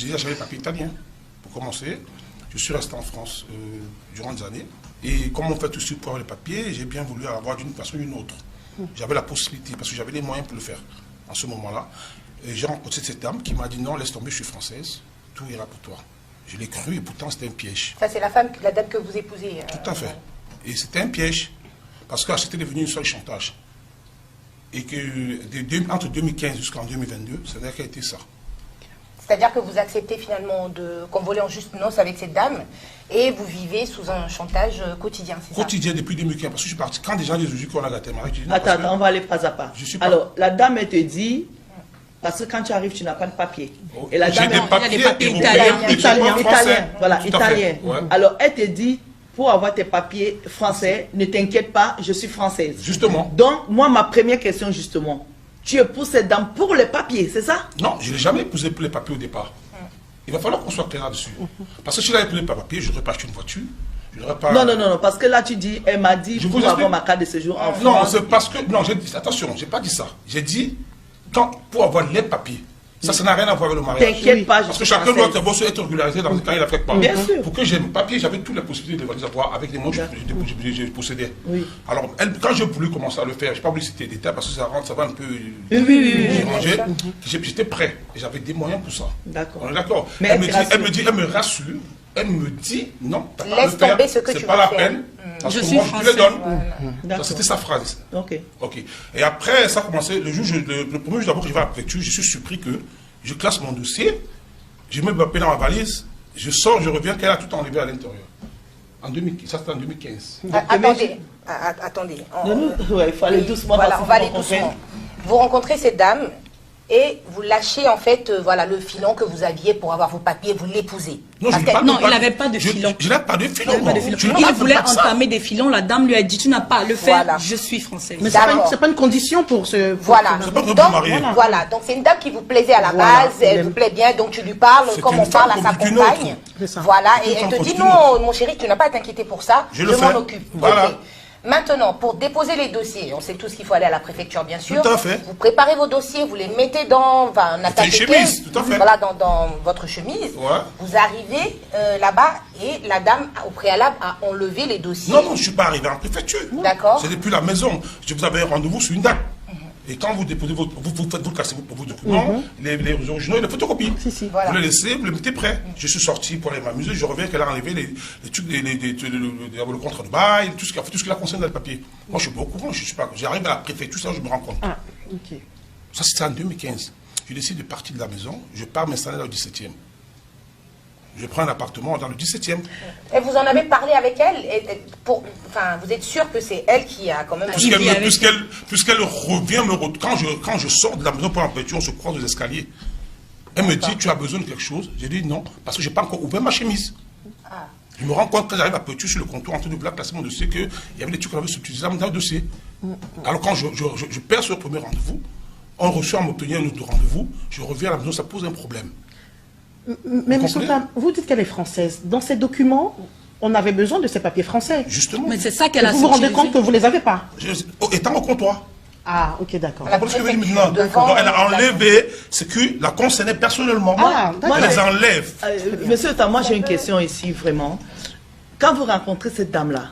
j'avais les papiers italiens, pour commencer. Je suis resté en France durant des années. Et comme on fait tout de suite pour avoir les papiers, j'ai bien voulu avoir d'une façon ou d'une autre. J'avais la possibilité, parce que j'avais les moyens pour le faire en ce moment-là. Et j'ai rencontré cette dame qui m'a dit non, laisse tomber, je suis française, tout ira pour toi. Je l'ai cru et pourtant c'était un piège. Ça, c'est la dame que vous épousez. Tout à fait. Et c'était un piège, parce que c'était devenu une seule chantage. Et que entre 2015 jusqu'en 2022, ça n'a qu'à été ça. C'est-à-dire que vous acceptez finalement qu'on vole en juste noces avec cette dame et vous vivez sous un chantage quotidien, c'est ça? Quotidien depuis 2015, parce que je suis parti. Quand des gens disent qu'on a gâté mariage, je dis non. Attends, on va aller pas à pas. Alors, la dame, elle te dit, parce que quand tu arrives, tu n'as pas de papier. Et la dame, j'ai des papiers italiens. Voilà, italiens. Ouais. Alors, elle te dit, pour avoir tes papiers français, ne t'inquiète pas, je suis française. Justement. Donc, moi, ma première question, justement, tu épouses cette dame pour les papiers, c'est ça? Non, je n'ai jamais épousé pour les papiers au départ. Il va falloir qu'on soit clair là-dessus. Parce que si j'avais épousé pour les papiers, je n'aurais pas acheté une voiture. Pas... Non, parce que là, tu dis, elle m'a dit, pour avoir ma carte de séjour en France. Non, c'est parce que, non, attention, je n'ai pas dit ça. J'ai dit, pour avoir les papiers. Ça n'a rien à voir avec le mariage. T'inquiète pas, parce que chacun doit être régularisé dans quand il a fait pas. Bien sûr. Pour que j'ai mes papiers, j'avais toutes les possibilités de les avoir avec les mots que je possédais. Oui. Alors, quand j'ai voulu commencer à le faire, je n'ai pas voulu citer des détails parce que ça va un peu. Oui. J'étais prêt et j'avais des moyens pour ça. D'accord. On est d'accord. Mais Elle me rassure. Elle me dit non, laisse tomber ce que tu veux faire. C'est pas la peine. Parce que moi, je te les donne. C'était sa phrase. Ok. Et après, ça a commencé. Le premier jour d'abord que je vais à la préfecture, je suis surpris que je classe mon dossier, je mets mes papiers dans ma valise, je sors, je reviens, qu'elle a tout enlevé à l'intérieur. Ça, c'était en 2015. Attendez. Il faut aller doucement. Voilà, on va aller doucement. Vous rencontrez cette dame et vous lâchez en fait le filon que vous aviez pour avoir vos papiers, vous l'épousez. Non, il n'avait pas de filon. Je n'ai pas de filon. Il voulait entamer des filons. La dame lui a dit, tu n'as pas à le faire, je suis française. Mais ce n'est pas une condition pour ce... Voilà. Donc c'est une dame qui vous plaisait à la base, elle vous plaît bien, donc tu lui parles comme on parle à sa compagne. Voilà, et elle te dit, non, mon chéri, tu n'as pas à t'inquiéter pour ça, je m'en occupe. Voilà. Maintenant, pour déposer les dossiers, on sait tous qu'il faut aller à la préfecture, bien sûr. Tout à fait. Vous préparez vos dossiers, vous les mettez dans un attaché, tout à fait. Voilà, dans votre chemise. Ouais. Vous arrivez là-bas et la dame, au préalable, a enlevé les dossiers. Non, je ne suis pas arrivé en préfecture. D'accord. C'est depuis la maison. Je vous avais un rendez-vous sur une date. Et quand vous déposez vous cassez vos documents, les originaux et les photocopies. Voilà. Vous les laissez, vous les mettez prêts. Je suis sorti pour aller m'amuser, je reviens qu'elle a enlevé les trucs, le contrat de bail, tout ce qui la concerne dans le papier. Moi, je suis pas au courant, j'arrive à la préfecture, ça, je me rends compte. Ah, ok. Ça, c'était en 2015. Je décide de partir de la maison, je pars m'installer dans le 17e. Je prends un appartement dans le 17e. Et vous en avez parlé avec elle vous êtes sûr que c'est elle qui a quand même... Puisqu'elle revient, quand je sors de la maison pour l'empêcher, on se croise aux escaliers. Elle me dit, tu as besoin de quelque chose? J'ai dit non, parce que je n'ai pas encore ouvert ma chemise. Je me rends compte quand j'arrive à Petit sur le comptoir en train de placer mon dossier qu'il y avait des trucs qu'on avait subtilisés dans le dossier. Alors quand je perds ce premier rendez-vous, on reçoit à m'obtenir un autre rendez-vous, je reviens à la maison, ça pose un problème. Mais M. Tam, vous dites qu'elle est française. Dans ces documents, on avait besoin de ces papiers français. Justement. Mais c'est ça qu'elle a Vous vous rendez compte que vous ne les avez pas? Étant au comptoir. Ah, ok, d'accord. Elle a enlevé ce qui la concernait personnellement. Elle les enlève. Monsieur Tam, moi j'ai une question ici, vraiment. Quand vous rencontrez cette dame-là,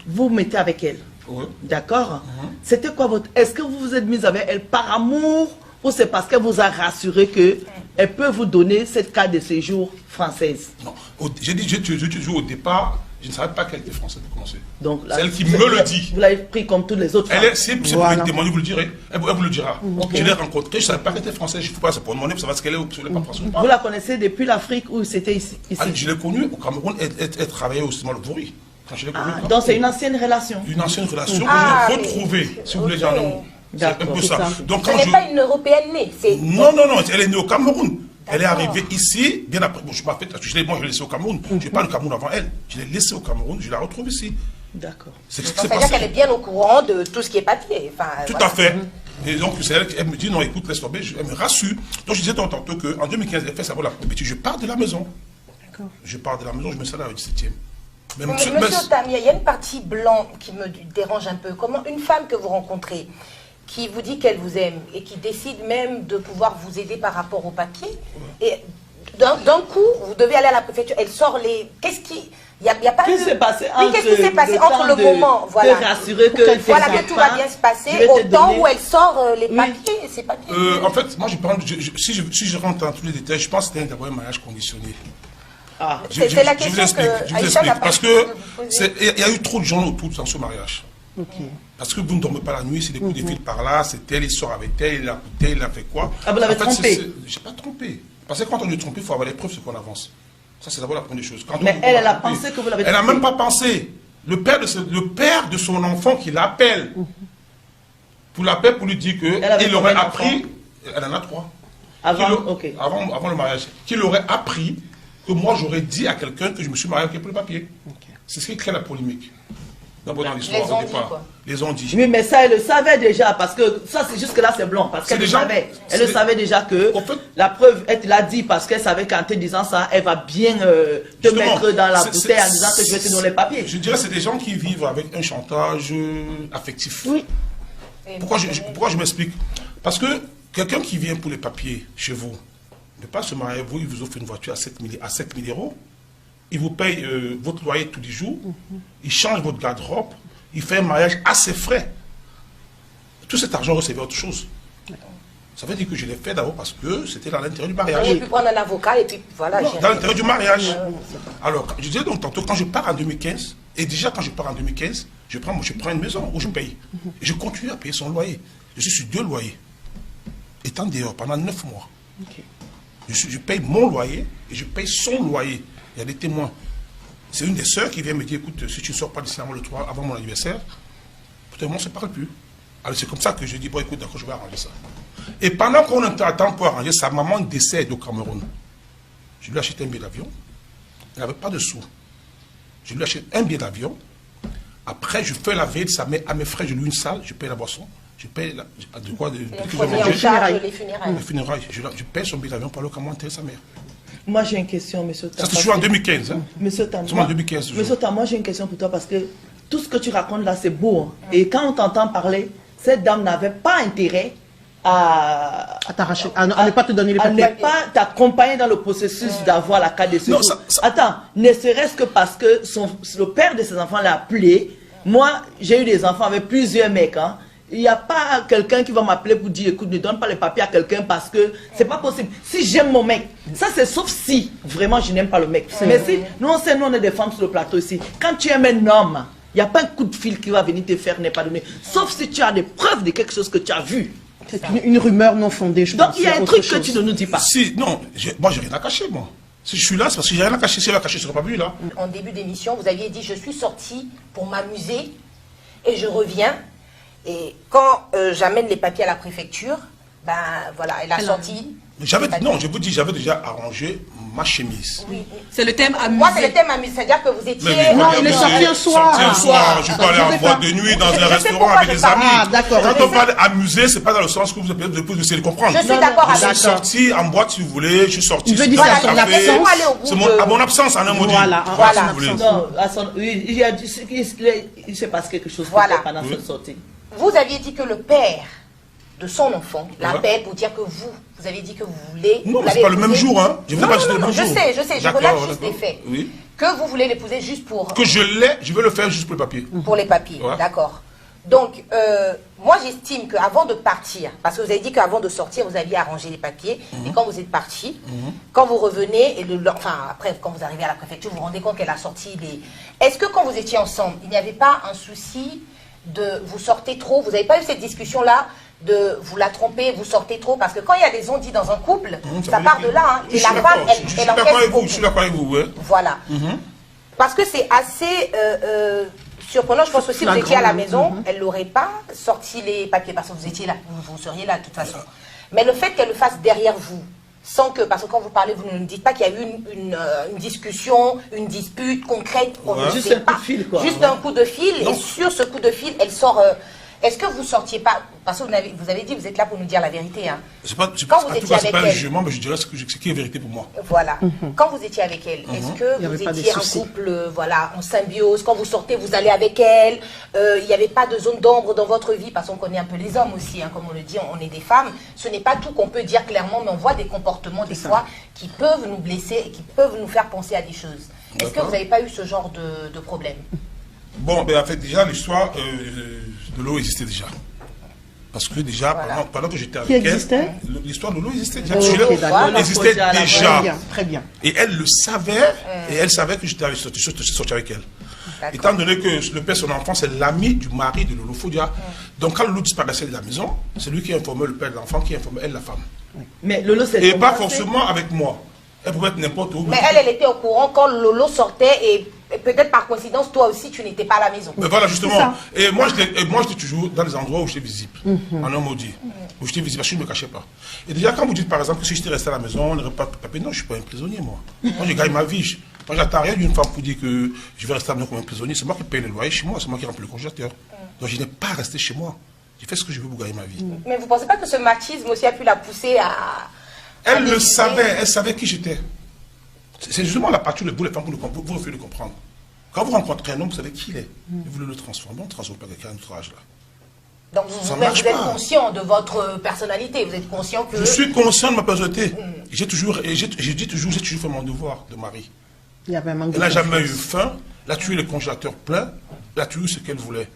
vous vous mettez avec elle. Oui. D'accord. C'était quoi votre... Est-ce que vous vous êtes mis avec elle par amour ou c'est parce qu'elle vous a rassuré qu'elle peut vous donner cette carte de séjour française? Non. J'ai dit au départ, je ne savais pas qu'elle était française pour commencer. C'est elle qui me le dit. Vous l'avez pris comme toutes les autres femmes. Si vous voulez témoigner, vous le direz. Elle vous le dira. Je l'ai rencontrée, je ne savais pas qu'elle était française. Je ne fais pas ça pour demander pour savoir ce qu'elle est ou sur les pas français. Vous la connaissez depuis l'Afrique ou c'était ici? Je l'ai connue au Cameroun, elle travaillait au cinéma Le Bourri. Donc c'est une ancienne relation? Une ancienne relation que j'ai retrouvée, si vous voulez dire un mot. C'est un peu ça. Donc, ce n'est pas une Européenne née. Non, elle est née au Cameroun. Elle est arrivée ici, bien après. Bon, je l'ai laissée au Cameroun. Je n'ai pas le Cameroun avant elle. Je l'ai laissée au Cameroun, je la retrouve ici. D'accord. C'est-à-dire qu'elle est bien au courant de tout ce qui est papier. Tout à fait. Et donc, c'est elle me dit, non, écoute, laisse tomber, elle me rassure. Donc, je disais tantôt qu'en 2015, elle fait savoir la probité. Je pars de la maison. D'accord. Je pars de la maison, je me installe au 17e. Monsieur Tam, il y a une partie blanche qui me dérange un peu. Comment une femme que vous rencontrez, qui vous dit qu'elle vous aime et qui décide même de pouvoir vous aider par rapport au papier, et d'un coup, vous devez aller à la préfecture, elle sort les... Qu'est-ce qui... Il y a pas Qu'est-ce qui s'est passé entre, qu'est-ce qui s'est passé entre le moment, voilà, rassurer que, voilà, que tout va bien se passer, au temps où elle sort les papiers, ces papiers. En fait, moi, si je rentre dans tous les détails, je pense que c'était d'abord un mariage conditionné. Ah. C'est la question je vous explique, parce que il y a eu trop de gens autour dans ce mariage. Okay. Parce que vous ne dormez pas la nuit, c'est des coups de fil par là, c'est elle, il sort avec elle, il a coûté, il a fait quoi. Ah, vous l'avez trompé? Je n'ai pas trompé. Parce que quand on est trompé, il faut avoir les preuves, c'est qu'on avance. Ça, c'est d'abord la première chose. Mais elle a pensé que vous l'avez trompé. Elle n'a même pas pensé. Le père de son enfant qui l'appelle, pour l'appeler pour lui dire qu'il aurait appris, elle en a 3. Avant le mariage, qu'il aurait appris que moi j'aurais dit à quelqu'un que je me suis marié avec pour le papier. C'est ce qui crée la polémique. D'abord dans l'histoire, au départ. Les ont dit. Oui, mais ça, elle le savait déjà, parce que ça, c'est jusque là, c'est blanc. Parce qu'elle le savait. Elle le savait déjà que la preuve, elle te l'a dit parce qu'elle savait qu'en te disant ça, elle va bien te mettre dans la bouteille en disant que je vais te donner les papiers. Je dirais que c'est des gens qui vivent avec un chantage affectif. Oui. Pourquoi je m'explique? Parce que quelqu'un qui vient pour les papiers chez vous, ne pas se marier, vous, il vous offre une voiture à 7 000 €. Il vous paye votre loyer tous les jours, il change votre garde-robe, il fait un mariage à ses frais. Tout cet argent recevait autre chose. Ça veut dire que je l'ai fait d'abord parce que c'était dans l'intérêt du mariage. J'ai pu prendre un avocat et puis voilà. Non, dans l'intérêt du mariage. Alors, je disais donc tantôt, quand je pars en 2015, et déjà quand je pars en 2015, je prends une maison où je paye. Et je continue à payer son loyer. Je suis sur 2 loyers, étant dehors pendant 9 mois. Okay. Je paye mon loyer et je paye son loyer. Il y a des témoins. C'est une des sœurs qui vient me dire, écoute, si tu ne sors pas d'ici avant mon anniversaire, peut-être on ne se parle plus. Alors c'est comme ça que je dis, bon écoute, d'accord, je vais arranger ça. Et pendant qu'on attend pour arranger, sa maman décède au Cameroun. Je lui achète un billet d'avion. Elle n'avait pas de sous. Je lui achète un billet d'avion. Après, je fais la veille de sa mère à mes frais, je loue une salle, je paye la boisson. Je paye de quoi les funérailles. Les funérailles. Je paye son billet d'avion pour aller au Cameroun enterrer sa mère. Moi j'ai une question, monsieur Tam. Ça c'est toujours en 2015. Hein? Monsieur Tam, en 2015 toujours. Monsieur Tam, moi j'ai une question pour toi parce que tout ce que tu racontes là c'est beau. Hein? Et quand on t'entend parler, cette dame n'avait pas intérêt à t'arracher, à ne pas te donner les papiers. À ne pas t'accompagner dans le processus d'avoir la carte de séjour. Attends, ne serait-ce que parce que le père de ses enfants l'a appelé. Moi, j'ai eu des enfants avec plusieurs mecs. Hein. Il n'y a pas quelqu'un qui va m'appeler pour dire, écoute, ne donne pas les papiers à quelqu'un parce que c'est pas possible. Si j'aime mon mec, ça c'est sauf si vraiment je n'aime pas le mec. Mais si, nous on est des femmes sur le plateau ici. Quand tu aimes un homme, il n'y a pas un coup de fil qui va venir te faire n'est pas donné. Sauf si tu as des preuves de quelque chose que tu as vu. C'est une rumeur non fondée, je pense. Donc il y a un truc que tu ne nous dis pas. Si, non, moi j'ai rien à cacher, moi. Si je suis là, c'est parce que j'ai rien à cacher. Si elle a caché, je ne serais pas venu là. En début d'émission, vous aviez dit, je suis sortie pour m'amuser et je reviens. Et quand j'amène les papiers à la préfecture, ben voilà, elle a sorti. Non, je vous dis, j'avais déjà arrangé ma chemise. Oui. C'est le thème amusé. Moi, c'est le thème amusé, c'est-à-dire que vous étiez... Non, il est sorti un soir. Je peux aller en boîte de nuit, dans un restaurant avec des amis. Ah, d'accord. Quand on parle amuser, c'est pas dans le sens que vous avez essayer de comprendre. Je suis d'accord avec ça. Je suis sorti en boîte, si vous voulez. Je suis sorti. Je veux dire, c'est à mon absence, en un mot dit. Voilà. Non, il se passe quelque chose pendant cette sortie. Vous aviez dit que le père de son enfant l'appelle pour dire que vous avez dit que vous voulez... Non, mais c'est pas le même jour, hein. Je sais, je relate juste les faits. Oui. Que vous voulez l'épouser juste pour... Que je veux le faire juste pour les papiers. Pour les papiers, d'accord. Donc, moi j'estime qu'avant de partir, parce que vous avez dit qu'avant de sortir, vous aviez arrangé les papiers, et quand vous êtes parti, quand vous revenez, après, quand vous arrivez à la préfecture, vous vous rendez compte qu'elle a sorti les... Est-ce que quand vous étiez ensemble, il n'y avait pas un souci de vous sortez trop? Vous n'avez pas eu cette discussion-là de vous la tromper, vous sortez trop? Parce que quand il y a des on-dit dans un couple, ça part de là. Hein, et la femme, elle encaisse beaucoup. Je suis d'accord avec vous, oui. Voilà. Parce que c'est assez surprenant. Je pense aussi que vous étiez à la maison, elle n'aurait pas sorti les papiers parce que vous étiez là, vous seriez là de toute façon. Mais le fait qu'elle le fasse derrière vous, sans que, parce que quand vous parlez, vous ne nous dites pas qu'il y a eu une discussion, une dispute concrète. Juste un coup de fil, quoi. Juste un coup de fil, et sur ce coup de fil, elle sort Est-ce que vous sortiez pas, parce que vous avez dit, vous êtes là pour nous dire la vérité. Hein. Quand vous étiez avec elle, pas un jugement, mais je dirais ce qui est vérité pour moi. Voilà. Quand vous étiez avec elle, est-ce que vous étiez un couple, voilà, en symbiose? Quand vous sortez, vous allez avec elle. Il n'y avait pas de zone d'ombre dans votre vie, parce qu'on connaît un peu les hommes aussi, hein, comme on le dit, on est des femmes. Ce n'est pas tout qu'on peut dire clairement, mais on voit des comportements des fois qui peuvent nous blesser et qui peuvent nous faire penser à des choses. Est-ce que vous n'avez pas eu ce genre de problème? Bon, ben en fait, déjà, l'histoire de l'eau existait déjà. Parce que déjà, pendant que j'étais avec elle, l'histoire de l'eau existait déjà. Elle existait déjà. Très bien. Et elle le savait, et elle savait que j'étais sorti avec elle. Étant donné que le père, son enfant, c'est l'ami du mari de Lolo Fodia. Donc quand Lolo disparaissait de la maison, c'est lui qui informait le père de l'enfant, qui informait elle, la femme. Mais Lolo, c'est et pas forcément avec moi. Elle pouvait être n'importe où. Mais elle était au courant quand Lolo sortait et peut-être par coïncidence, toi aussi, tu n'étais pas à la maison. Mais voilà, justement. Et moi, j'étais toujours dans les endroits où j'étais visible. En un maudit. Où j'étais visible, parce que je ne me cachais pas. Et déjà, quand vous dites, par exemple, que si j'étais resté à la maison, on n'aurait pas de papier. Non, je ne suis pas un prisonnier, moi. Moi, je gagne ma vie. Moi, j'attends rien d'une femme pour dire que je vais rester à la maison comme un prisonnier. C'est moi qui paye le loyer chez moi. C'est moi qui remplis le congélateur. Donc, je n'ai pas resté chez moi. J'ai fait ce que je veux pour gagner ma vie. Mais vous ne pensez pas que ce machisme aussi a pu la pousser à... Elle le savait. Elle savait qui j'étais. C'est justement la partie où les femmes, vous refusez de comprendre. Quand vous rencontrez un homme, vous savez qui il est. Et vous le transformez. On ne transforme pas quelqu'un à notre âge là. Donc vous êtes conscient de votre personnalité. Vous êtes conscient que... Je suis conscient de ma personnalité. J'ai toujours fait mon devoir de mari. Il y avait un manque elle n'a jamais eu faim. Elle a tué le congélateur plein. Elle a tué ce qu'elle voulait.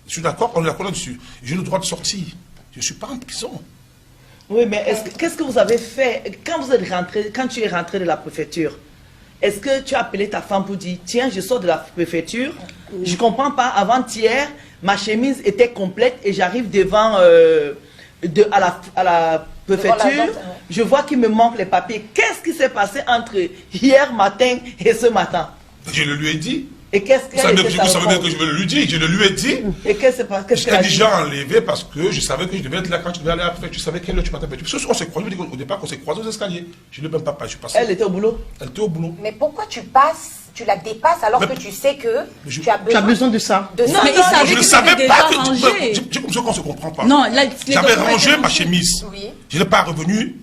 Je suis d'accord, on est d'accord là-dessus. J'ai le droit de sortir. Je ne suis pas en prison. Oui, mais qu'est-ce que vous avez fait quand tu es rentré de la préfecture? Est-ce que tu as appelé ta femme pour dire, tiens, je sors de la préfecture, je ne comprends pas, avant-hier, ma chemise était complète et j'arrive devant, à la préfecture, je vois qu'il me manque les papiers. Qu'est-ce qui s'est passé entre hier matin et ce matin? Je le lui ai dit. Et qu'est-ce que vous savez bien que je vais lui dire, je le lui ai dit. Et qu'est-ce que je t'ai déjà enlevé parce que je savais que je devais être là quand tu devais aller à la préfecture. Tu savais quelle heure tu m'attendais. Parce qu'on s'est croisés au départ, qu'on s'est croisés aux escaliers. Je ne l'ai même pas je suis passé. Elle était au boulot? Elle était au boulot. Mais pourquoi tu la dépasses alors que tu sais que tu as besoin de ça? Non, mais je ne savais pas que c'est comme ça qu'on ne se comprend pas. Non, j'avais rangé ma chemise. Oui. Je n'ai pas revenu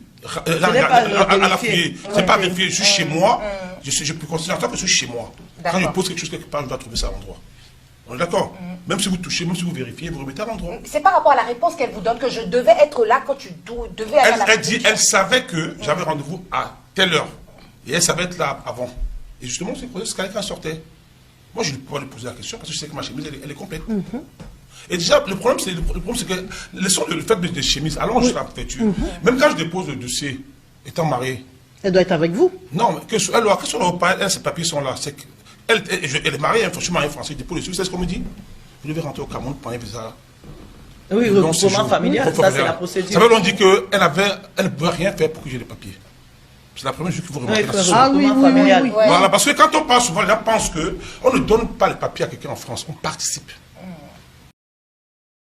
à la fouiller. Je n'ai pas vérifié. Je suis chez moi. Je peux considérer que je suis chez moi. Quand je pose quelque chose quelque part, je dois trouver ça à l'endroit. On est d'accord? Même si vous touchez, même si vous vérifiez, vous remettez à l'endroit. C'est par rapport à la réponse qu'elle vous donne que je devais être là quand tu devais aller à la préfecture. Elle savait que j'avais rendez-vous à telle heure. Et elle savait être là avant. Et justement, c'est pour ça qu'elle sortait. Moi, je ne peux pas lui poser la question parce que je sais que ma chemise, elle est complète. Et déjà, le problème, c'est que le fait de chemise, allons jusqu'à la préfecture. Même quand je dépose le dossier, étant marié. Elle doit être avec vous. Non, mais que ses papiers sont là. Elle est mariée, je suis marié français, je dépose le dossier. Vous savez ce qu'on me dit? Vous devez rentrer au Cameroun pour un visa. Oui, le regroupement familial, ça c'est la procédure. Ça veut dire qu'elle ne pouvait rien faire pour que j'ai les papiers. C'est la première chose qu'il faut remarquer. Oui. Voilà, parce que quand on parle souvent, les gens pensent qu'on ne donne pas les papiers à quelqu'un en France, on participe.